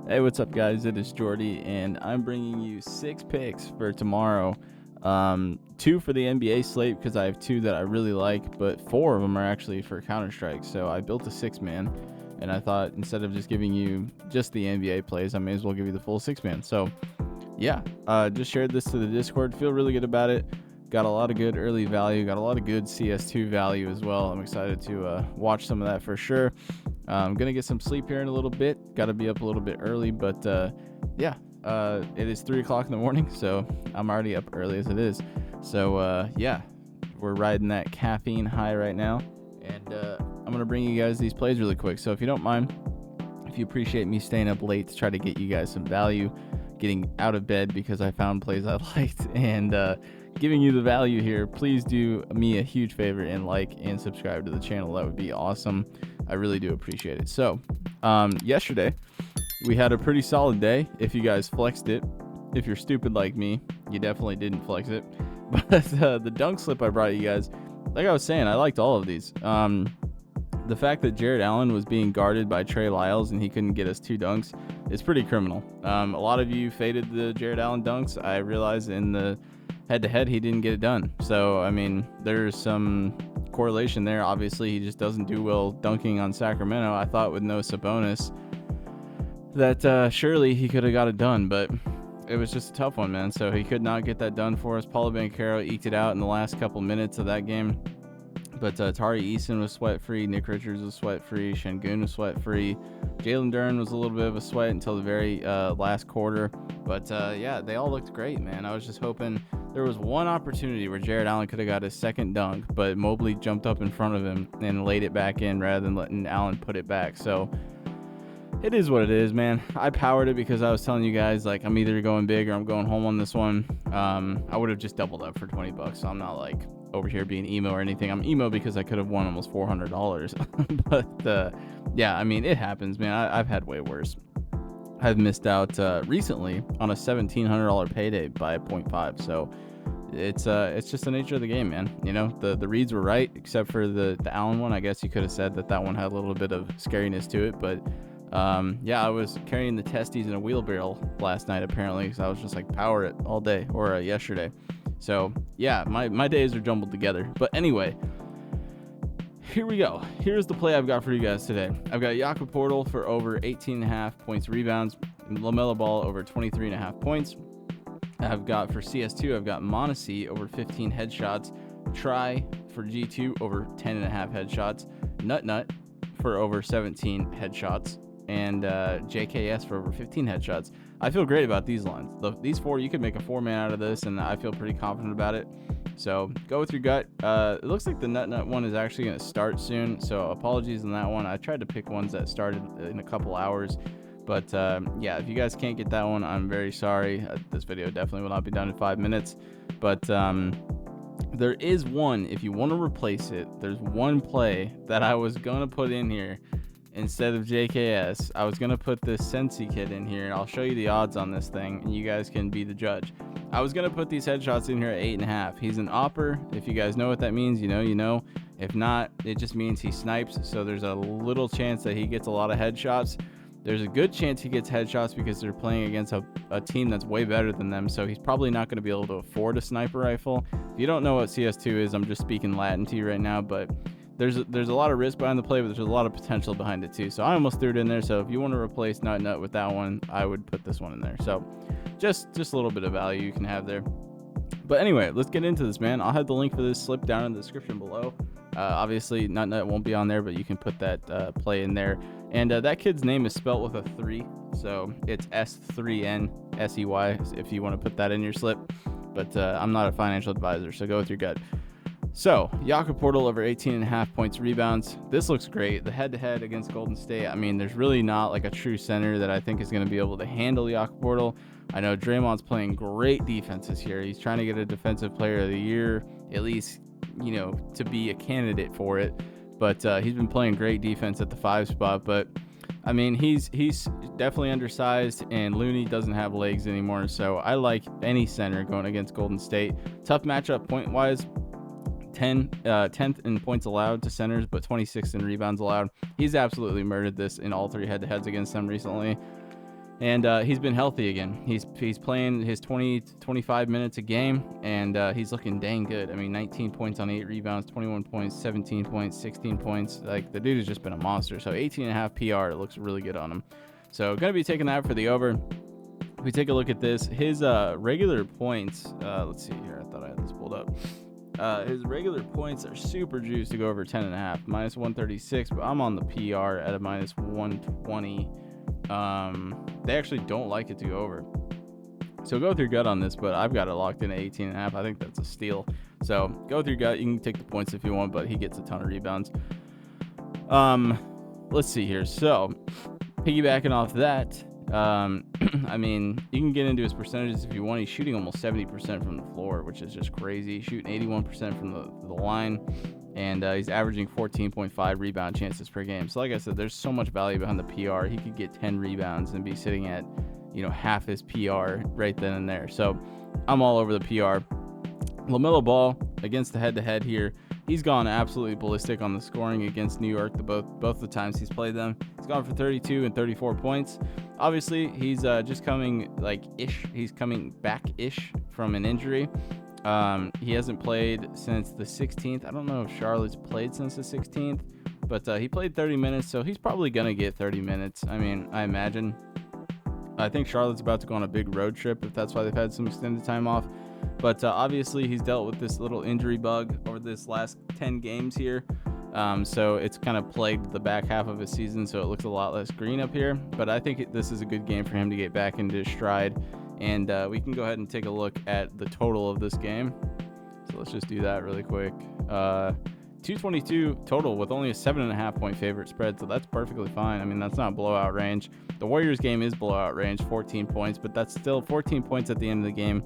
Hey, what's up, guys? It is Jordy, and I'm bringing you 6 picks for tomorrow. 2 for the NBA slate because I have 2 that I really like, but 4 of them are actually for Counter-Strike. So I built a 6-man, and I thought instead of just giving you just the NBA plays, I may as well give you the full 6-man. So yeah, just shared this to the Discord. Feel really good about it. Got a lot of good early value. Got a lot of good CS2 value as well. I'm excited to watch some of that for sure. I'm going to get some sleep here in a little bit. Got to be up a little bit early, but yeah, it is 3 o'clock in the morning, so I'm already up early as it is. So yeah, we're riding that caffeine high right now, and I'm going to bring you guys these plays really quick. So if you don't mind, if you appreciate me staying up late to try to get you guys some value, getting out of bed because I found plays I liked, and giving you the value here, please do me a huge favor and like and subscribe to the channel. That would be awesome. I really do appreciate it. So yesterday we had a pretty solid day. If you guys flexed it, if you're stupid like me, you definitely didn't flex it. But the dunk slip I brought you guys, like I was saying, I liked all of these. The fact that Jared Allen was being guarded by Trey Lyles and he couldn't get us 2 dunks is pretty criminal. A lot of you faded the Jared Allen dunks. I realized in the head-to-head he didn't get it done. So, I mean, there's some correlation there. Obviously, he just doesn't do well dunking on Sacramento. I thought with no Sabonis that surely he could have got it done, but it was just a tough one, man. So he could not get that done for us. Paulo Banchero eked it out in the last couple minutes of that game. But Tari Eason was sweat-free. Nick Richards was sweat-free. Şengün was sweat-free. Jalen Duren was a little bit of a sweat until the very last quarter. But, yeah, they all looked great, man. I was just hoping there was one opportunity where Jared Allen could have got his second dunk, but Mobley jumped up in front of him and laid it back in rather than letting Allen put it back. So it is what it is, man. I powered it because I was telling you guys, like, I'm either going big or I'm going home on this one. I would have just doubled up for $20, so I'm not, like, over here being emo or anything. I'm emo because I could have won almost $400. But, yeah, I mean, it happens, man. I've had way worse. I've missed out recently on a $1,700 payday by 0.5. So it's just the nature of the game, man. You know, the reads were right, except for the Allen one. I guess you could have said that one had a little bit of scariness to it, but yeah, I was carrying the testes in a wheelbarrow last night apparently, because I was just like power it all day, or yesterday. So yeah, my days are jumbled together. But anyway, here we go. Here's the play I've got for you guys today. I've got Jakob Poeltl for over 18.5 points, rebounds, LaMelo Ball over 23.5 points. I've got for CS2, I've got Monesi over 15 headshots, Try for G2 over 10.5 headshots, Nut for over 17 headshots, and JKS for over 15 headshots. I feel great about these lines. These 4, you could make a 4-man out of this, and I feel pretty confident about it. So go with your gut. It looks like the Nut one is actually going to start soon, so apologies on that one. I tried to pick ones that started in a couple hours, but yeah, if you guys can't get that one, I'm very sorry. This video definitely will not be done in 5 minutes, but there is one, if you want to replace it, there's one play that I was going to put in here instead of JKS. I was going to put this Sensi kid in here, and I'll show you the odds on this thing, and you guys can be the judge. I was going to put these headshots in here at 8.5. He's an opper. If you guys know what that means, you know. If not, it just means he snipes, so there's a little chance that he gets a lot of headshots. There's a good chance he gets headshots because they're playing against a team that's way better than them, so he's probably not going to be able to afford a sniper rifle. If you don't know what CS2 is, I'm just speaking Latin to you right now, but there's a lot of risk behind the play, but there's a lot of potential behind it too. So I almost threw it in there. So if you want to replace Nut with that one, I would put this one in there. So just a little bit of value you can have there. But anyway, let's get into this, man. I'll have the link for this slip down in the description below. Obviously, Nut won't be on there, but you can put that play in there. And that kid's name is spelt with a 3, so it's S3NSEY if you want to put that in your slip. But I'm not a financial advisor, so go with your gut. So, Jakob Poeltl over 18.5 points, rebounds. This looks great. The head-to-head against Golden State, I mean, there's really not like a true center that I think is going to be able to handle Jakob Poeltl. I know Draymond's playing great defenses here. He's trying to get a defensive player of the year, at least, you know, to be a candidate for it. But he's been playing great defense at the 5 spot. But, I mean, he's definitely undersized, and Looney doesn't have legs anymore. So I like any center going against Golden State. Tough matchup point-wise. 10th in points allowed to centers, but 26th in rebounds allowed. He's absolutely murdered this in all 3 head-to-heads against them recently. And he's been healthy again. He's playing his 25 minutes a game, and he's looking dang good. I mean, 19 points on 8 rebounds, 21 points, 17 points, 16 points. Like, the dude has just been a monster. So 18.5 PR, it looks really good on him. So going to be taking that for the over. If we take a look at this, his regular points, let's see here. I thought I had this pulled up. His regular points are super juiced to go over 10.5, minus 136, but I'm on the PR at a minus 120. They actually don't like it to go over. So go with your gut on this, but I've got it locked in at 18.5. I think that's a steal. So go with your gut. You can take the points if you want, but he gets a ton of rebounds. Let's see here. So piggybacking off that, I mean, you can get into his percentages if you want. He's shooting almost 70% from the floor, which is just crazy. He's shooting 81% from the line, and he's averaging 14.5 rebound chances per game. So like I said, there's so much value behind the PR. He could get 10 rebounds and be sitting at, half his PR right then and there. So I'm all over the PR. LaMelo Ball against the head-to-head here. He's gone absolutely ballistic on the scoring against New York. Both the times he's played them, he's gone for 32 and 34 points. Obviously, he's just coming He's coming back-ish from an injury. He hasn't played since the 16th. I don't know if Charlotte's played since the 16th, but he played 30 minutes, so he's probably gonna get 30 minutes. I mean, I imagine. I think Charlotte's about to go on a big road trip, if that's why they've had some extended time off. But obviously, he's dealt with this little injury bug over this last 10 games here. So it's kind of plagued the back half of his season, so it looks a lot less green up here. But I think this is a good game for him to get back into his stride. And we can go ahead and take a look at the total of this game. So let's just do that really quick. 222 total with only a 7.5 point favorite spread, so that's perfectly fine. I mean, that's not blowout range. The Warriors game is blowout range, 14 points, but that's still 14 points at the end of the game.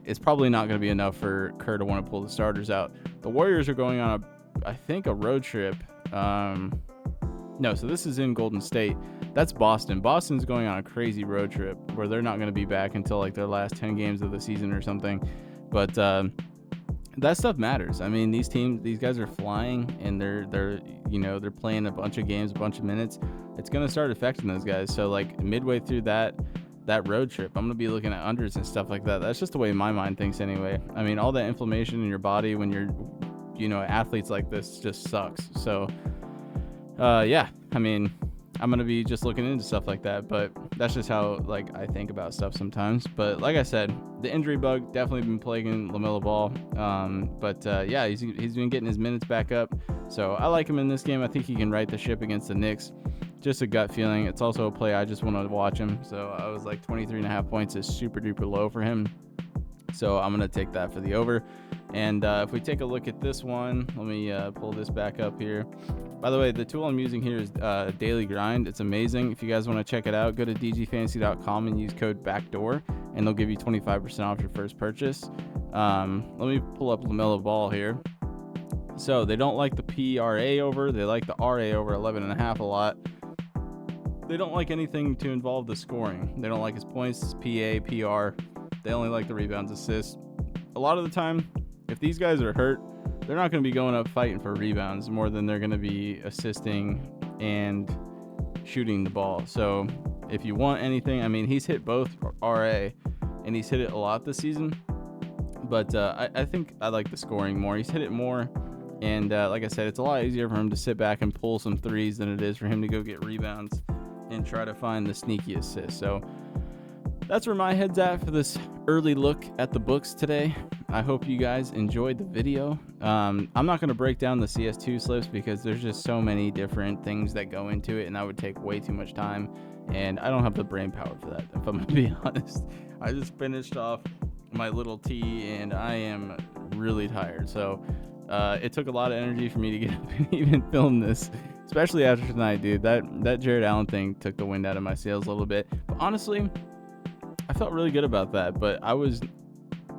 It's probably not going to be enough for Kerr to want to pull the starters out. The Warriors are going on a road trip. No, so this is in Golden State. That's Boston. Boston's going on a crazy road trip where they're not going to be back until like their last 10 games of the season or something. But that stuff matters. I mean, these guys are flying, and they're playing a bunch of games, a bunch of minutes. It's going to start affecting those guys. So like midway through that road trip, I'm going to be looking at unders and stuff like that. That's just the way my mind thinks anyway. I mean, all that inflammation in your body when you're, athletes like this just sucks. So, yeah, I mean, I'm going to be just looking into stuff like that, but that's just how, I think about stuff sometimes. But like I said, the injury bug definitely been plaguing LaMelo Ball. Yeah, he's been getting his minutes back up. So I like him in this game. I think he can right the ship against the Knicks. Just a gut feeling. It's also a play I just want to watch him. So I was like 23.5 points is super duper low for him. So I'm going to take that for the over. And if we take a look at this one, let me pull this back up here. By the way, the tool I'm using here is Daily Grind. It's amazing. If you guys want to check it out, go to dgfantasy.com and use code BACKDOOR, and they'll give you 25% off your first purchase. Let me pull up LaMelo Ball here. So they don't like the PRA over. They like the RA over 11.5 a lot. They don't like anything to involve the scoring. They don't like his points, his PA, PR. They only like the rebounds, assists. A lot of the time, if these guys are hurt, they're not going to be going up fighting for rebounds more than they're going to be assisting and shooting the ball. So if you want anything, I mean, he's hit both RA, and he's hit it a lot this season. But I think I like the scoring more. He's hit it more. And like I said, it's a lot easier for him to sit back and pull some threes than it is for him to go get rebounds and try to find the sneaky assist. So that's where my head's at for this early look at the books today. I hope you guys enjoyed the video. I'm not going to break down the CS2 slips because there's just so many different things that go into it, and that would take way too much time, and I don't have the brain power for that, if I'm going to be honest. I just finished off my little tea, and I am really tired. So it took a lot of energy for me to get up and even film this, especially after tonight, dude. That Jared Allen thing took the wind out of my sails a little bit. But honestly, I felt really good about that, but I was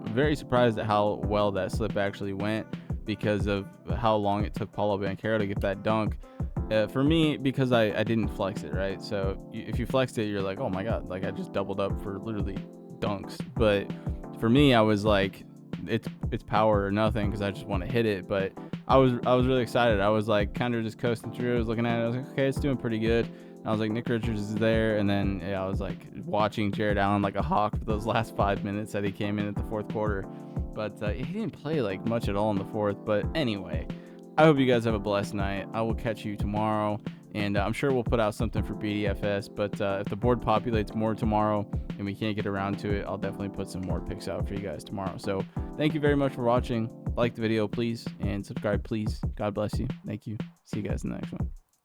very surprised at how well that slip actually went because of how long it took Paulo Banchero to get that dunk. For me, because I didn't flex it, right? So if you flexed it, you're like, oh my God, like I just doubled up for literally dunks. But for me, I was like, it's power or nothing because I just want to hit it. But I was really excited. I was like kind of just coasting through. I was looking at it. I was like, okay, it's doing pretty good. I was like, Nick Richards is there. And then I was like watching Jared Allen like a hawk for those last 5 minutes that he came in at the fourth quarter. But he didn't play like much at all in the fourth. But anyway, I hope you guys have a blessed night. I will catch you tomorrow. And I'm sure we'll put out something for BDFS. But if the board populates more tomorrow and we can't get around to it, I'll definitely put some more picks out for you guys tomorrow. So thank you very much for watching. Like the video, please. And subscribe, please. God bless you. Thank you. See you guys in the next one.